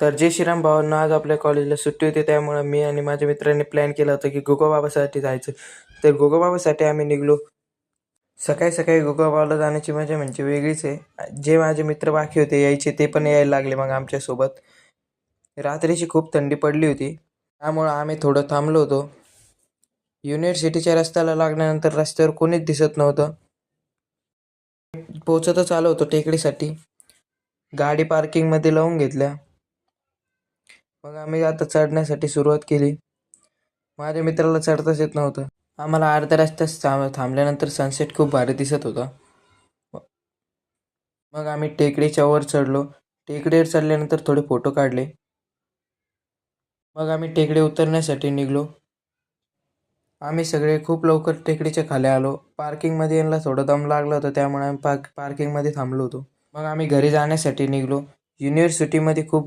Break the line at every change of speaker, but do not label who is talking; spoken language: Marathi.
तर जय श्रीराम भावांनो, आज आपल्या कॉलेजला सुट्टी होती, त्यामुळे मी आणि माझ्या मित्रांनी प्लॅन केला होता की गोगाबाबासाठी जायचं. तर गोगाबाबासाठी आम्ही निघलो. सकाळी सकाळी गोगाबाबाला जाण्याची मजा म्हणजे वेगळीच आहे. जे माझे मित्र बाकी होते यायचे ते पण यायला लागले मग आमच्यासोबत. रात्रीची खूप थंडी पडली होती, त्यामुळं आम्ही थोडं थांबलो होतो. युनिव्हर्सिटीच्या रस्त्याला लागल्यानंतर रस्त्यावर कोणीच दिसत नव्हतं. पोहोचतच आलो होतो टेकडीसाठी. गाडी पार्किंगमध्ये लावून घेतल्या. मग आम्ही आता चढण्यासाठी सुरुवात केली. माझ्या मित्राला चढताच येत नव्हतं. आम्हाला अर्ध्या रस्त्यात थांबल्यानंतर सनसेट खूप भारी दिसत होता. मग आम्ही टेकडीच्या वर चढलो. टेकडीवर चढल्यानंतर थोडे फोटो काढले. मग आम्ही टेकडी उतरण्यासाठी निघलो. आम्ही सगळे खूप लवकर टेकडीच्या खाली आलो. पार्किंगमध्ये यांना थोडा दम लागला होता, त्यामुळे आम्ही पार्किंगमध्ये थांबलो होतो. मग आम्ही घरी जाण्यासाठी निघलो. युनिव्हर्सिटीमध्ये खूप